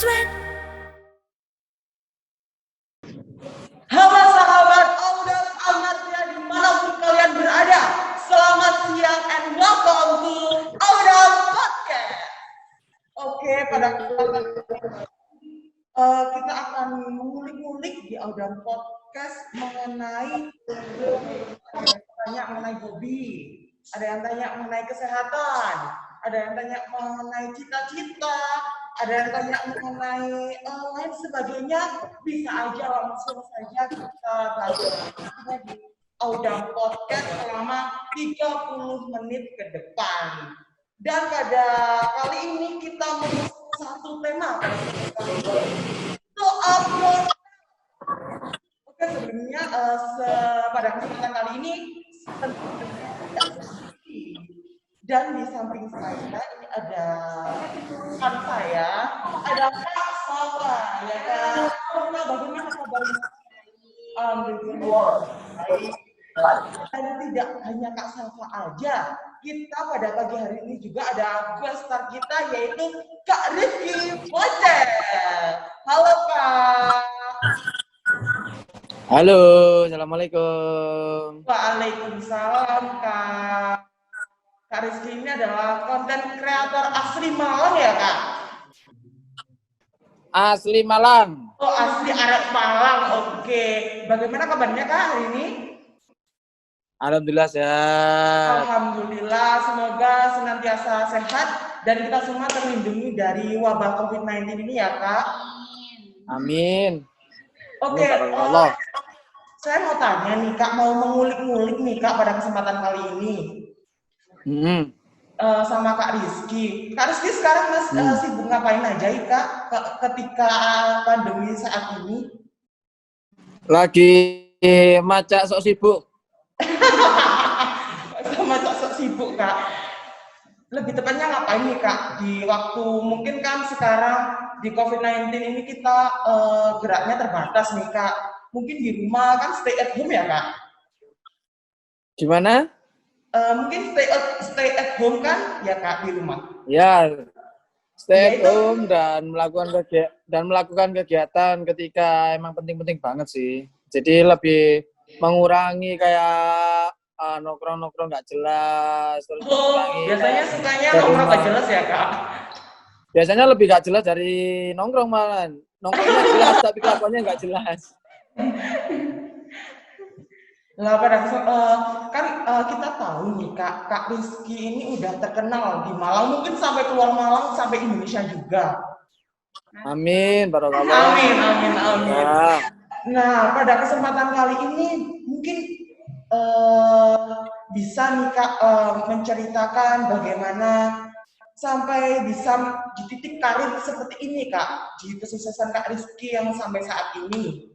sweat. Halo sahabat Audam Amartya dimanapun kalian berada. Selamat siang and welcome to Audam Podcast. Oke, pada kesempatan kita akan mengulik-ngulik di Audam Podcast mengenai mengenai hobi, ada yang tanya mengenai kesehatan, ada yang tanya mengenai cita-cita, ada yang tanya mengenai lain sebagainya. Bisa aja langsung saja kita bahas di Audam Podcast selama 30 menit ke depan. Dan pada kali ini kita mengusung satu tema. Oke, sebelumnya pada kesempatan kali ini dan di samping saya ini ada rekan saya, ada Kak Salwa, ya kan? Bagaimana kabarnya? Alhamdulillah. Dan tidak hanya Kak Salwa aja, kita pada pagi hari ini juga ada guest star kita yaitu Kak Rizky Bocel. Halo Kak. Halo, assalamualaikum. Waalaikumsalam Kak. Kak Rizky ini adalah konten kreator asli Malang ya Kak? Asli Malang. Oh asli arek Malang, oke. Bagaimana kabarnya Kak hari ini? Alhamdulillah sehat. Alhamdulillah, semoga senantiasa sehat dan kita semua terlindungi dari wabah COVID-19 ini ya Kak. Amin. Oke, Allah. Saya mau tanya nih Kak, mau mengulik-ngulik nih Kak pada kesempatan kali ini. Sama Kak Rizky. Kak Rizky sekarang sibuk ngapain aja ya Kak ketika pandemi saat ini? Lagi macak sok sibuk. Sama sok sibuk Kak. Lebih tepatnya ngapain nih Kak? Di waktu mungkin kan sekarang di COVID-19 ini kita geraknya terbatas nih Kak. Mungkin di rumah kan stay at home ya Kak? Gimana? Mungkin stay at home kan ya Kak di rumah? Ya, stay at home dan melakukan kegiatan ketika emang penting-penting banget sih. Jadi lebih mengurangi kayak nongkrong-nongkrong nggak jelas. Terus biasanya sukanya nongkrong nggak jelas ya Kak? Biasanya lebih nggak jelas dari nongkrong malah. Nongkrongnya jelas tapi kelakuannya nggak jelas. Nah, kan kita tahu nih Kak Rizky ini udah terkenal di Malang, mungkin sampai keluar Malang, sampai Indonesia juga. Amin, barakallah. Amin. Nah, pada kesempatan kali ini mungkin bisa nih Kak menceritakan bagaimana sampai bisa di titik karir seperti ini Kak, di kesuksesan Kak Rizky yang sampai saat ini.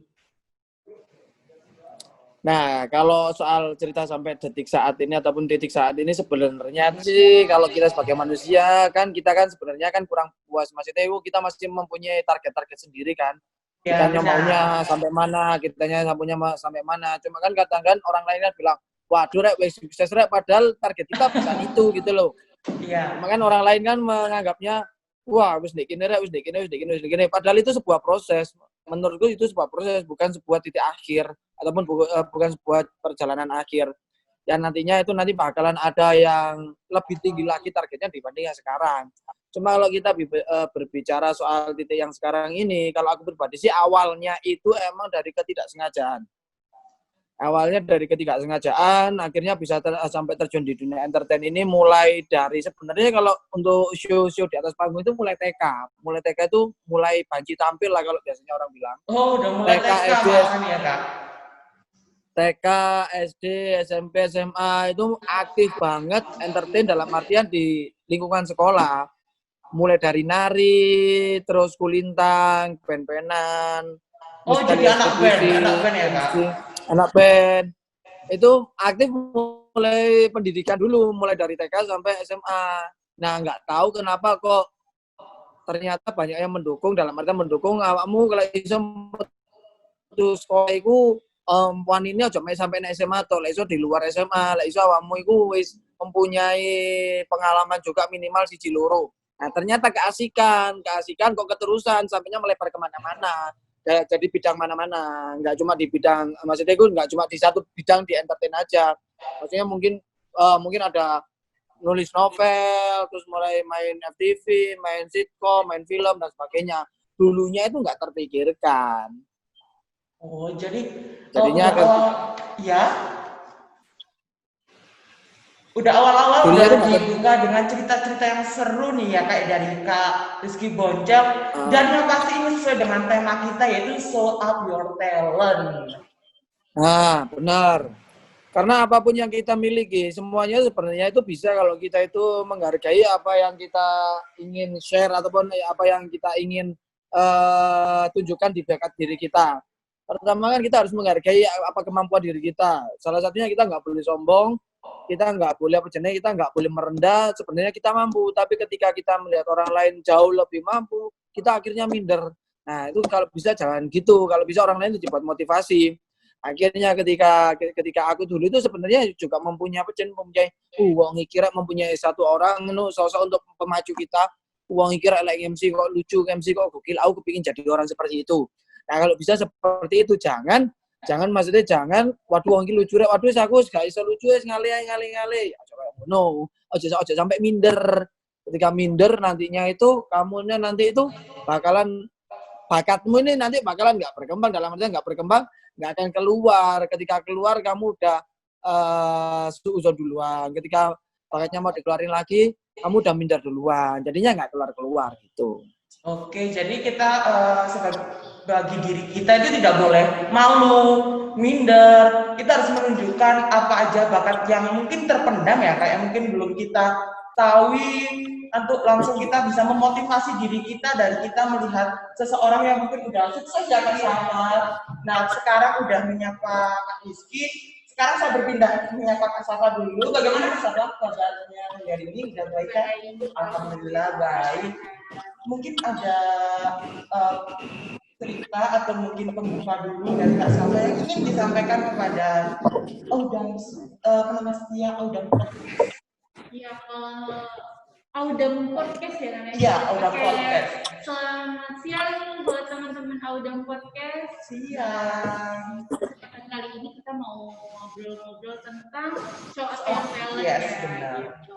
Nah, kalau soal cerita sampai detik saat ini ataupun titik saat ini sebenarnya sih kalau kita sebagai manusia kan kita kan sebenarnya kan kurang puas, maksudnya kita masih mempunyai target-target sendiri kan. Ya, kitanya maunya sampai mana, kitanya maunya sampai mana. Cuma kan kadang-kadang orang lain kan bilang, waduh rek wis sukses rek, padahal target kita bukan itu gitu loh. Iya. Cuma kan orang lain kan menganggapnya wah wis ndek kene rek, wis ndek kene. Padahal itu sebuah proses. Menurutku itu sebuah proses, bukan sebuah titik akhir ataupun bukan sebuah perjalanan akhir. Dan nantinya itu nanti bakalan ada yang lebih tinggi lagi targetnya dibanding yang sekarang. Cuma kalau kita berbicara soal titik yang sekarang ini, kalau aku pribadi sih awalnya itu emang dari ketidaksengajaan. Awalnya dari ketidaksengajaan, akhirnya bisa sampai terjun di dunia entertain ini mulai dari sebenarnya kalau untuk show-show di atas panggung itu mulai TK. Mulai TK itu mulai banci tampil lah kalau biasanya orang bilang. Oh, udah mulai TK malahan ya Kak? TK, SD, SMP, SMA itu aktif banget entertain dalam artian di lingkungan sekolah. Mulai dari nari, terus kulintang, band-bandan. Oh, jadi anak band ya Kak? Anak band. Itu aktif mulai pendidikan dulu, mulai dari TK sampai SMA. Nah, nggak tahu kenapa kok ternyata banyak yang mendukung, dalam artian mendukung awakmu kalau iso sekolah iku wanine aja sampai SMA atau lek iso di luar SMA, lek iso awakmu iku wis mempunyai pengalaman juga minimal 1 loro. Nah, ternyata keasikan kok keterusan sampainya melebar kemana-mana. Jadi bidang mana-mana, nggak cuma di bidang, maksudnya gue nggak cuma di satu bidang di entertain aja. Maksudnya mungkin ada nulis novel, terus mulai main FTV, main sitkom, main film dan sebagainya. Dulunya itu nggak terpikirkan. Oh, jadi Jadinya ya. Udah awal-awal dulunya udah itu dibuka dengan cerita-cerita yang seru nih ya, kayak dari Kak Rizky Bonceng, dan yang pasti ini sesuai dengan tema kita, yaitu show up your talent. Nah, benar. Karena apapun yang kita miliki, semuanya sebenarnya itu bisa kalau kita itu menghargai apa yang kita ingin share ataupun apa yang kita ingin tunjukkan di bakat diri kita. Pertama kan kita harus menghargai apa kemampuan diri kita. Salah satunya kita nggak boleh sombong, kita nggak boleh kita nggak boleh merendah. Sebenarnya kita mampu, tapi ketika kita melihat orang lain jauh lebih mampu, kita akhirnya minder. Nah itu kalau bisa jangan gitu. Kalau bisa orang lain itu dibuat motivasi. Akhirnya ketika aku dulu itu sebenarnya juga mempunyai uang kira mempunyai satu orang sosok untuk pemacu kita, uang kira like MC kok lucu, MC kok gokil, aku kepingin jadi orang seperti itu. Nah kalau bisa seperti itu, jangan maksudnya jangan waduh wong lucu rek, waduh aku gak iso lucu wis ngale no, ojo sampai minder. Ketika minder nantinya itu kamunya nanti itu bakatmu ini nanti bakalan nggak berkembang, dalam artian nggak berkembang, nggak akan keluar. Ketika keluar kamu udah suuzon duluan. Ketika bakatnya mau dikeluarin lagi, kamu udah minder duluan. Jadinya nggak keluar gitu. Oke, jadi kita bagi diri kita itu tidak boleh malu, minder. Kita harus menunjukkan apa aja bakat yang mungkin terpendam ya, kayak mungkin belum kita tahu, untuk langsung kita bisa memotivasi diri kita dari kita melihat seseorang yang mungkin udah sukses ya Kak Safa. Nah, sekarang udah menyapa Kak Rizky. Sekarang saya berpindah menyapa Kak Safa dulu. Bagaimana Kak Safa kabarnya hari ini? Udah baik kan? Alhamdulillah baik. Mungkin ada cerita atau mungkin pembuka dulu dari Kak Safa yang ingin disampaikan kepada Audam setia Audam. Iya, Audam Podcast ya namanya. Iya, Audam Podcast. Selamat siang buat teman-teman Audam Podcast. Siang. Kali ini kita mau ngobrol-ngobrol tentang show up your talent yes, ya. Benar. Gitu.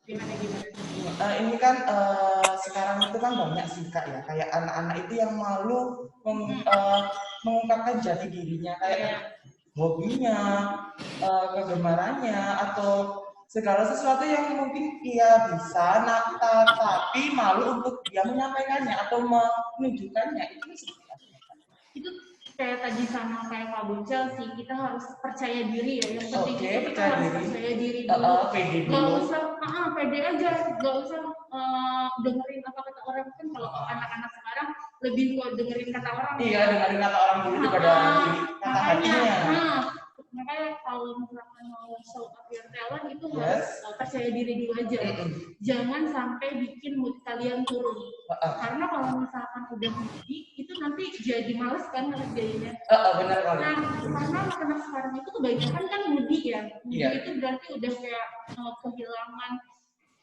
Gimana? Ini kan sekarang itu kan banyak sih Kak ya, kayak anak-anak itu yang malu mengungkapkan jati dirinya, kayak hobinya, kegemarannya, atau segala sesuatu yang mungkin ia bisa, tapi malu untuk dia menyampaikannya atau menunjukkannya. Itu seperti apa? Itu kayak tadi sama kayak Kak Boncel sih, kita harus percaya diri ya. Yang penting itu kita harus percaya diri dulu. Pede dulu. Gak usah, pede aja. Gak usah dengerin apa kata orang. Kan kalau anak-anak sekarang lebih dengerin kata orang. Iya, dengerin kata orang dulu daripada kata hatinya. Makanya kalau misalkan mau show up your talent itu harus percaya diri dulu aja. Jangan sampai bikin mood kalian turun. Karena kalau misalkan udah moody, itu nanti jadi males kan ngerjainnya. Benar kan. Nah, karena anak-anak sekarang itu kebanyakan kan moody ya. Moody itu berarti udah kayak kehilangan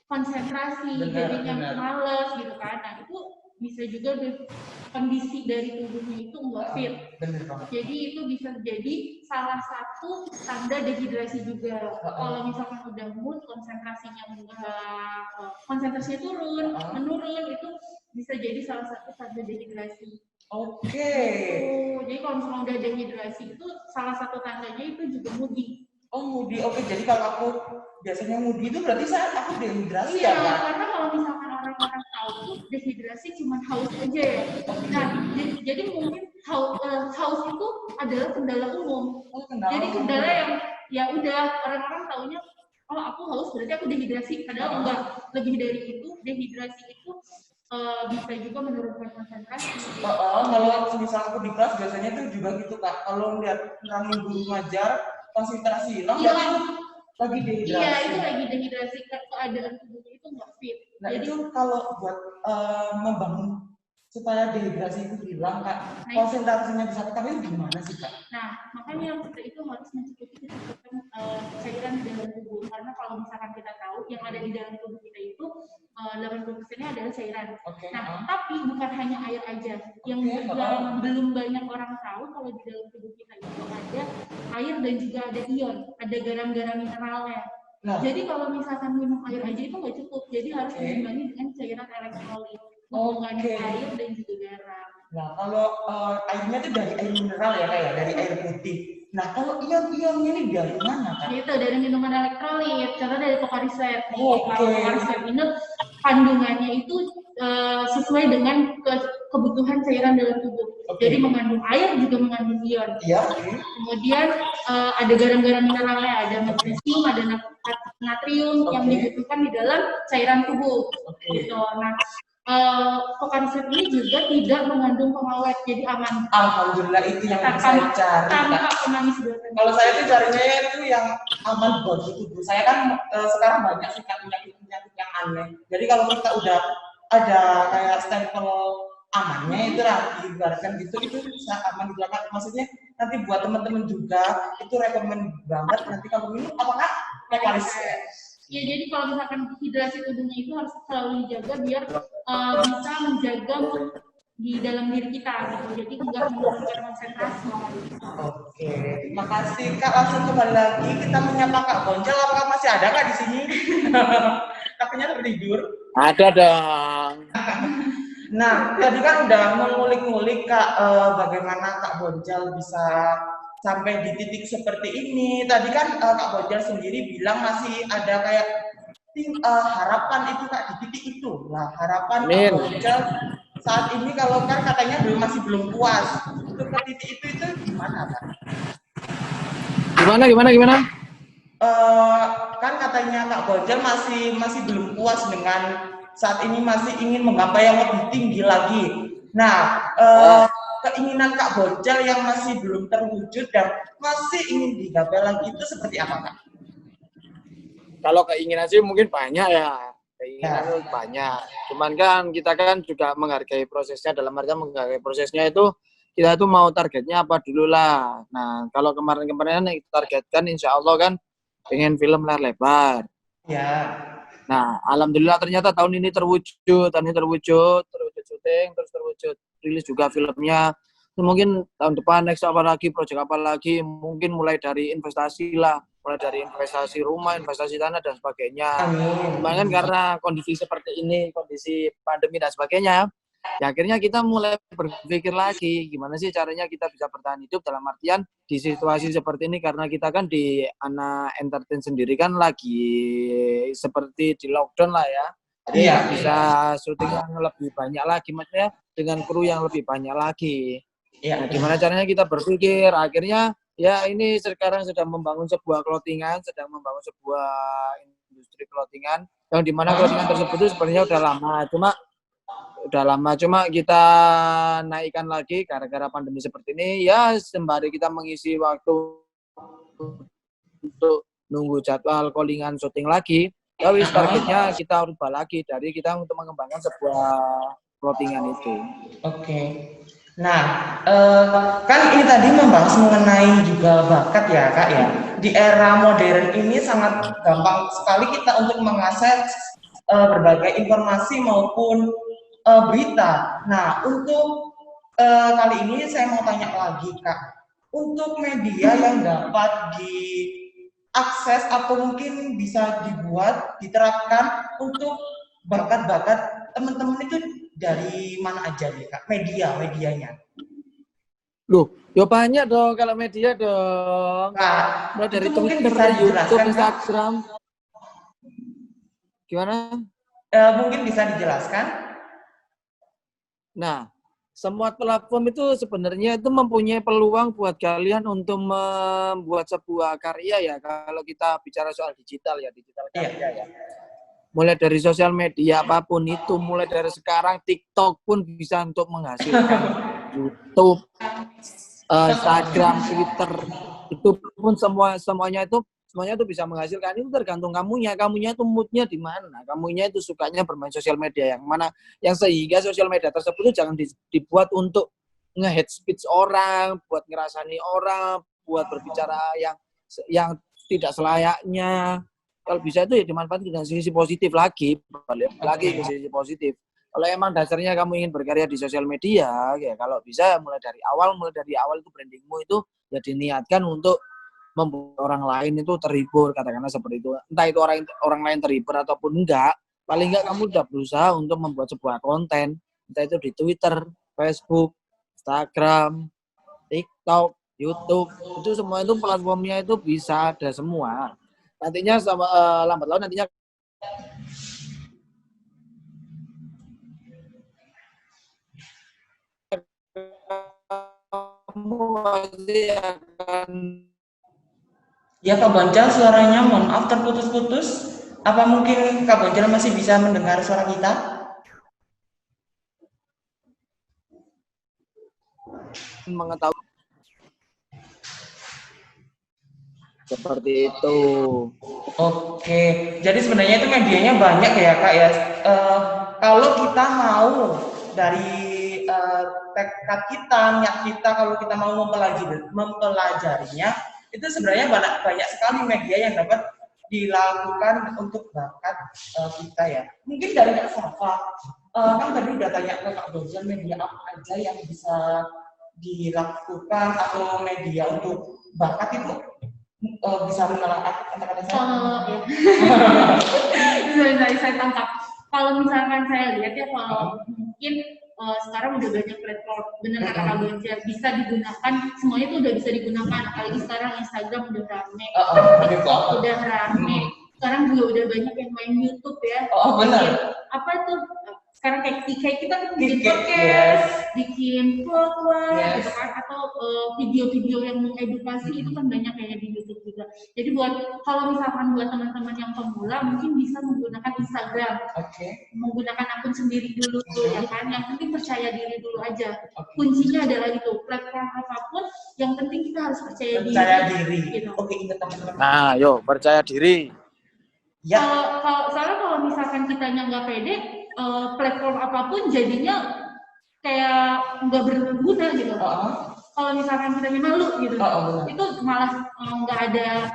konsentrasi, jadinya males gitu kan. Nah, itu bisa juga kondisi dari tubuhnya itu nggak fit. Jadi itu bisa jadi salah satu tanda dehidrasi juga. Kalau misalkan udah mood, konsentrasinya menurun, itu bisa jadi salah satu tanda dehidrasi. Oke. Jadi kalau misalnya udah dehidrasi itu salah satu tandanya itu juga moody. Oh, moody. Oke, jadi kalau aku biasanya moody itu berarti aku dehidrasi ya? Iya, karena kalau misalkan orang-orang tahu tuh dehidrasi cuma haus aja ya. Nah, jadi mungkin haus itu adalah kendala umum. Jadi kendala yang ya udah orang-orang taunya, oh aku haus berarti aku dehidrasi. Padahal enggak, lebih dari itu. Dehidrasi itu bisa juga menurunkan konsentrasi. Kalau misal aku di kelas biasanya tuh juga gitu Kak. Kalau lihat guru ngajar konsentrasi hilang, lagi dehidrasi. Iya, itu lagi dehidrasi, keadaan tubuhnya itu nggak fit. Nah, jadi itu kalau buat membangun supaya dehidrasi itu hilang Kak, konsentrasinya bisa tetap, itu gimana sih Kak? Nah, makanya yang kita itu harus mencukupi cairan di dalam tubuh. Karena kalau misalkan kita tahu yang ada di dalam tubuh kita itu 80%-nya adalah cairan. Oke. Nah, tapi bukan hanya air aja. Yang belum banyak orang tahu kalau di dalam tubuh kita itu ada air dan juga ada ion, ada garam-garam mineralnya. Nah. Jadi kalau misalkan minum air aja itu nggak cukup, jadi harus diimbangi dengan cairan elektrolit, mengandung air dan juga garam. Nah, kalau airnya itu dari air mineral ya kayak dari air putih. Nah, kalau ion-ionnya ini dari mana kan? Itu dari minuman elektrolit, contoh dari Pocariset. Pocariset ini kandungannya itu sesuai dengan kebutuhan cairan dalam tubuh. Jadi mengandung air juga mengandung ion. Kemudian ada garam-garam mineralnya, ada magnesium, ada natrium yang dibutuhkan di dalam cairan tubuh. Gitu. Nah, Pocariset ini juga tidak mengandung pengawet, jadi aman. Alhamdulillah itu yang saya cari. Tanpa pemanis buatan. Kalau saya tuh carinya itu yang aman buat tubuh. Saya kan sekarang banyak sih penyakit yang aneh. Jadi kalau kita udah ada kayak stempel amannya itu diibaratkan gitu, itu bisa aman juga. Maksudnya nanti buat teman-teman juga itu rekomend banget nanti kalau minum apakah Pocariset. Ya, jadi kalau misalkan hidrasi tubuhnya itu harus selalu dijaga biar bisa menjaga di dalam diri kita gitu. Jadi nggak menurunkan konsentrasi. Oke, terima kasih Kak. Langsung kembali lagi kita menyapa Kak Bonjol. Apakah masih ada Kak di sini? Takutnya tertidur. Ada dong. Nah, tadi kan udah ngulik-ngulik Kak bagaimana Kak Bonjol bisa sampai di titik seperti ini. Tadi kan Kak Bonjol sendiri bilang masih ada kayak harapan itu Kak di titik itu. Nah, harapan Kak Bonjol saat ini kalau kan katanya masih belum puas. Untuk ke titik itu gimana Kak? Gimana? Kan katanya Kak Bonjol masih belum puas dengan saat ini masih ingin menggapai yang lebih tinggi lagi. Nah, keinginan Kak Bonjol yang masih belum terwujud dan masih ingin digapai lagi itu seperti apa Kak? Kalau keinginan sih mungkin banyak ya. Keinginan itu banyak. Cuman kan kita kan juga menghargai prosesnya, dalam artian menghargai prosesnya itu kita tuh mau targetnya apa dulu lah. Nah, kalau kemarin-kemarin yang kita targetkan insya Allah kan pengen film layar lebar. Ya. Nah, alhamdulillah ternyata tahun ini terwujud syuting, terus terwujud rilis juga filmnya. Mungkin tahun depan next apa lagi, proyek apa lagi, mungkin mulai dari investasi lah, mulai dari investasi rumah, investasi tanah dan sebagainya. Cuman kan karena kondisi seperti ini, kondisi pandemi dan sebagainya, ya akhirnya kita mulai berpikir lagi gimana sih caranya kita bisa bertahan hidup, dalam artian di situasi seperti ini, karena kita kan di Anak Entertain sendiri kan lagi seperti di lockdown lah ya. Jadi bisa syuting yang lebih banyak lagi, maksudnya dengan kru yang lebih banyak lagi. Nah, gimana caranya kita berpikir, akhirnya ya ini sekarang sedang membangun sebuah clothingan, sedang membangun sebuah industri clothingan, yang dimana clothingan tersebut itu sebenarnya udah lama, cuma kita naikkan lagi gara-gara pandemi seperti ini, ya sembari kita mengisi waktu untuk nunggu jadwal callingan syuting lagi, ya wis targetnya kita rubah lagi dari kita untuk mengembangkan sebuah clothingan itu. Oke. Nah, kan ini tadi membahas mengenai juga bakat ya Kak ya. Di era modern ini sangat gampang sekali kita untuk mengakses berbagai informasi maupun berita. Nah, untuk kali ini saya mau tanya lagi Kak. Untuk media yang dapat diakses atau mungkin bisa diterapkan untuk bakat-bakat teman-teman itu dari mana aja nih Kak, medianya? Loh, ya banyak dong kalau media dong. Nah, mulai dari Twitter, YouTube, Instagram. Gimana? Mungkin bisa dijelaskan? Nah, semua platform itu sebenarnya itu mempunyai peluang buat kalian untuk membuat sebuah karya ya. Kalau kita bicara soal digital karya ya. Mulai dari sosial media apapun itu, mulai dari sekarang TikTok pun bisa untuk menghasilkan YouTube, Instagram, Twitter, itu pun semuanya itu bisa menghasilkan. Itu tergantung kamunya itu moodnya di mana, kamunya itu sukanya bermain sosial media yang mana, yang sehingga sosial media tersebut itu jangan dibuat untuk nge-hate speech orang, buat ngerasani orang, buat berbicara yang tidak selayaknya. kalau bisa itu ya dimanfaatkan dengan sisi positif lagi, balik lagi ke sisi positif. Kalau emang dasarnya kamu ingin berkarya di sosial media, ya kalau bisa mulai dari awal itu brandingmu itu ya diniatkan untuk membuat orang lain itu terhibur, katakanlah seperti itu. Entah itu orang lain terhibur ataupun enggak, paling enggak kamu sudah berusaha untuk membuat sebuah konten, entah itu di Twitter, Facebook, Instagram, TikTok, YouTube, itu semua itu platformnya itu bisa ada semua. Nantinya lambat laun nantinya kamu pasti akan. Ya Kak Banjal, suaranya mohon maaf terputus-putus. Apa mungkin Kak Banjal masih bisa mendengar suara kita? Mengetahui seperti itu. Oke, jadi sebenarnya itu medianya banyak ya Kak ya. Kalau kita mau dari tekad kita, niat kita, kalau kita mau mempelajarinya, itu sebenarnya banyak sekali media yang dapat dilakukan untuk bakat kita ya. Mungkin dari Kak Safa, kan tadi udah tanya ke Kak Bojan media apa aja yang bisa dilakukan atau media untuk bakat itu bisa menelaah kata-kata saya. Bisa saya tangkap. Kalau misalkan saya lihat ya, kalau mungkin sekarang udah banyak platform, benar kata Kak Bonja, bisa digunakan, semuanya itu udah bisa digunakan. Apalagi sekarang Instagram udah rame, TikTok udah rame, sekarang juga udah banyak yang main YouTube ya. Benar. Apa itu? Sekarang kayak kita kan bikin podcast, bikin vlog lah, gitu kan, atau video-video yang mengedukasi itu kan banyak kayak di YouTube juga. Jadi kalau misalkan buat teman-teman yang pemula mungkin bisa menggunakan Instagram, menggunakan akun sendiri dulu, ya kan. Yang penting percaya diri dulu aja. Kuncinya adalah itu, platform apapun, yang penting kita harus percaya diri. Gitu. Oke, ingat teman-teman. Nah, yo percaya diri. Ya. Kalau misalkan kitanya nggak pede, platform apapun jadinya kayak nggak berguna gitu. Kalau misalkan kita malu gitu, itu malah nggak ada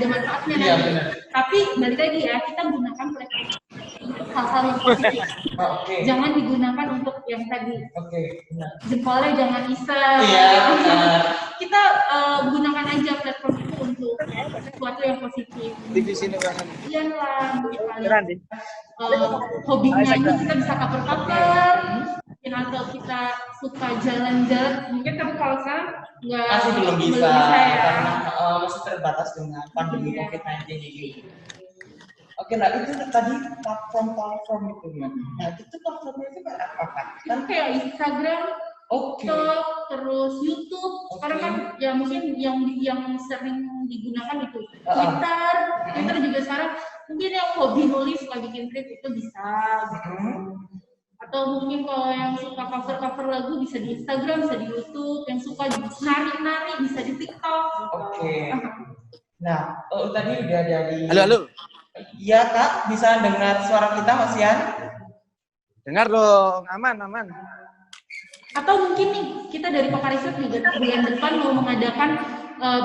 manfaatnya nanti. Tapi balik lagi ya, kita gunakan platform hal-hal yang positif. Jangan digunakan untuk yang tadi. Jempolnya jangan iseng. Kita gunakan aja platform itu untuk sesuatu yang positif. Divisi negara. Iya lah, hobi nyanyi kita bisa cover-cover, mungkin atau kita suka jalan-jalan, mungkin tapi kalau sekarang masih belum bisa ya. Karena masih terbatas dengan pandemi COVID-19 ini. Oke, nah itu tadi platform itu ya. Nah itu platformnya itu kayak apa kan? Itu kayak Instagram, TikTok, terus YouTube. Sekarang kan ya mungkin yang sering digunakan itu Twitter juga sekarang. Mungkin yang hobi nulis lagi bikin tweet itu bisa. Atau mungkin kalau yang suka cover lagu bisa di Instagram, bisa di YouTube. Yang suka nari bisa di TikTok. Nah, tadi udah dari. Halo. Iya Kak, bisa dengar suara kita Mas Yan? Dengar dong, aman. Atau mungkin nih kita dari Pokariset juga bulan depan mau mengadakan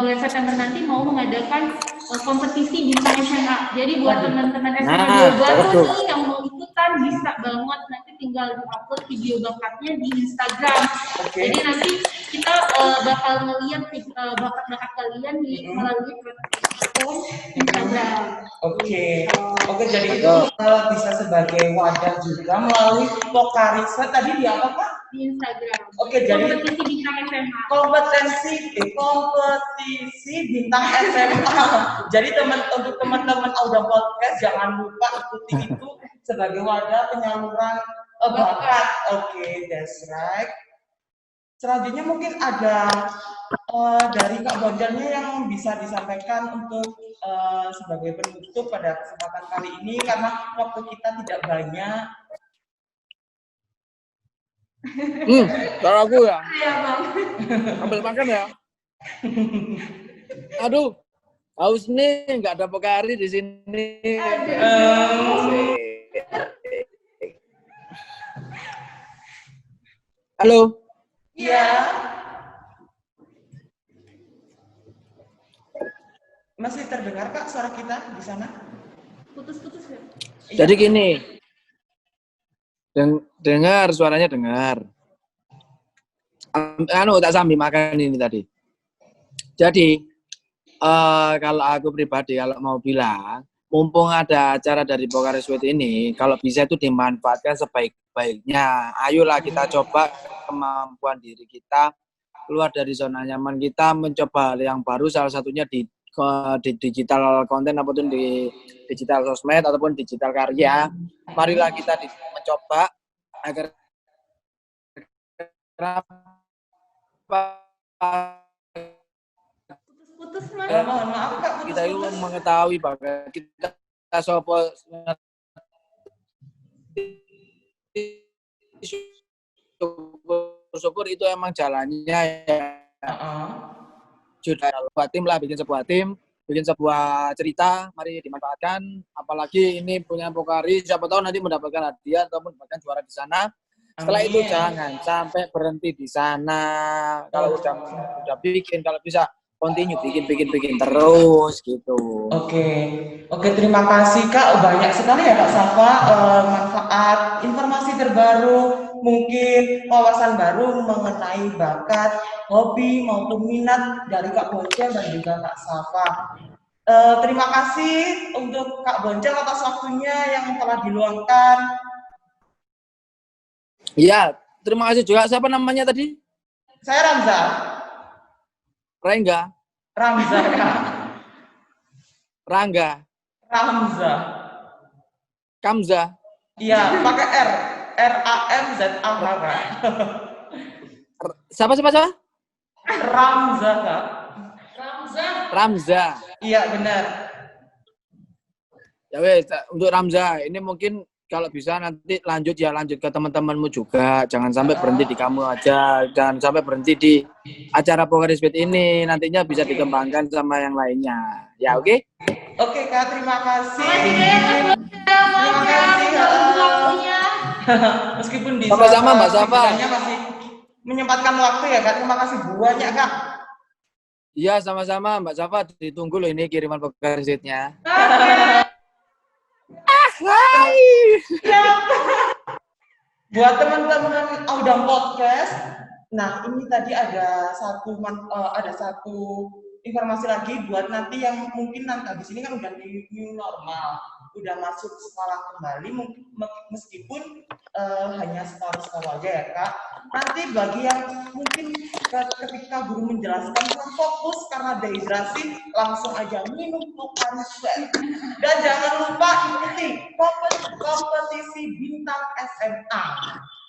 bulan September nanti mau mengadakan kompetisi bintang SMA. Jadi buat teman-teman SMA baru nih yang mau ikutan bisa banget, nanti tinggal di-upload video bakatnya di Instagram. Jadi nanti kita bakal ngeliat bakat-bakat kalian melalui platform Instagram. Jadi itu bisa sebagai wadah juga melalui Pokariset tadi di apa Pak? Di Instagram. Jadi kompetisi bintang SMA. Kompetisi bintang SMA. Jadi untuk teman-teman Auda Podcast jangan lupa ikuti itu sebagai wadah penyaluran bakat. That's right. Selanjutnya mungkin ada dari Kak Bonjarnya yang bisa disampaikan untuk sebagai penutup pada kesempatan kali ini karena waktu kita tidak banyak. Kalau aku ya. Iya Bang. Ambil makan ya. Aduh, haus nih, nggak ada Pokari di sini. Halo. Iya. Masih terdengar Kak suara kita di sana? Putus-putus ya? Jadi gini, dengar suaranya dengar. Tak sambil makan ini tadi. Jadi kalau aku pribadi kalau mau bilang, mumpung ada acara dari Pokariswet ini, kalau bisa itu dimanfaatkan sebaik-baiknya. Ayolah kita coba kemampuan diri kita, keluar dari zona nyaman kita, mencoba hal yang baru, salah satunya di digital konten ataupun di digital sosmed ataupun digital karya. Marilah kita mencoba agar Putus Mas. Mohon maaf Kak, kita itu mengetahui bahwa kita syukur itu emang jalannya ya. Sudah buat tim lah, bikin sebuah cerita, mari dimanfaatkan. Apalagi ini punya Pokari, siapa tahu nanti mendapatkan hadiah ataupun bahkan juara di sana. Setelah itu jangan sampai berhenti di sana. Kalau udah bikin, kalau bisa continue bikin terus gitu. Oke, terima kasih Kak. Banyak sekali ya Kak Safa manfaat, informasi terbaru, mungkin wawasan baru mengenai bakat, hobi maupun minat dari Kak Boncel dan juga Kak Safa. Terima kasih untuk Kak Boncel atas waktunya yang telah diluangkan. Iya, terima kasih juga. Siapa namanya tadi? Saya Ramza. Rengga. Ramza Kak. Rangga. Ramza. Kamza. Iya, pakai R. R-A-M-Z-A. Siapa? Ramza Kak. Ramza. Iya benar. Ya wes, untuk Ramza ini mungkin kalau bisa nanti lanjut ke teman-temanmu juga. Jangan sampai berhenti di kamu aja. Jangan sampai berhenti di acara Pokariswet ini. Nantinya bisa dikembangkan sama yang lainnya. Ya oke? Oke Kak, terima kasih. Terima kasih waktunya. Meskipun di sama-sama Mbak Safa masih menyempatkan waktu ya Kak. Terima kasih banyak Kak. Iya, sama-sama Mbak Safa, ditunggu loh ini kiriman Pokariswetnya. Hai. Buat teman-teman Audam Podcast, nah ini tadi ada satu informasi lagi buat nanti yang mungkin nanti habis ini kan udah new normal, udah masuk sekolah kembali, meskipun hanya separuh aja ya Kak. Nanti bagi yang mungkin ketika guru menjelaskan kurang fokus karena dehidrasi, langsung aja minum Pokariswet. Dan jangan lupa ikuti kompetisi bintang SMA.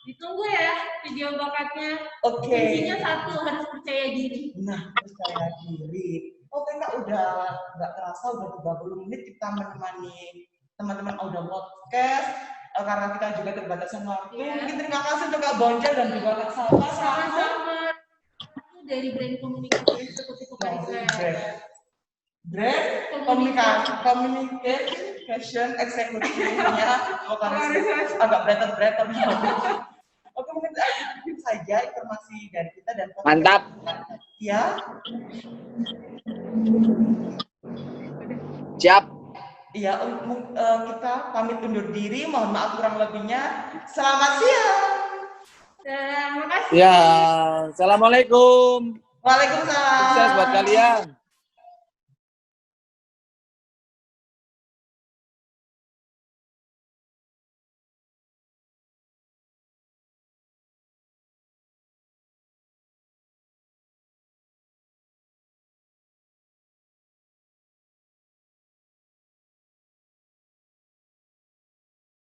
Ditunggu ya video bakatnya. Oke. Intinya satu, harus percaya diri. Nah, percaya diri. Oke Kak, udah nggak terasa udah 30 menit kita menemani teman-teman Audam Podcast. Karena kita juga terbatas waktu. Mungkin terima kasih untuk Kak Boncel dan juga Kak Safa. Sama-sama. Dari brand komunikasi eksekutif Pokariswet. Brand communication eksekutifnya Pokariswet. Agak breter. Oke, mungkin itu saja informasi dari kita dan mantap. Ya. Siap. Iya, kita pamit undur diri. Mohon maaf kurang lebihnya. Selamat siang. Terima kasih. Ya, assalamualaikum. Waalaikumsalam. Sukses buat kalian.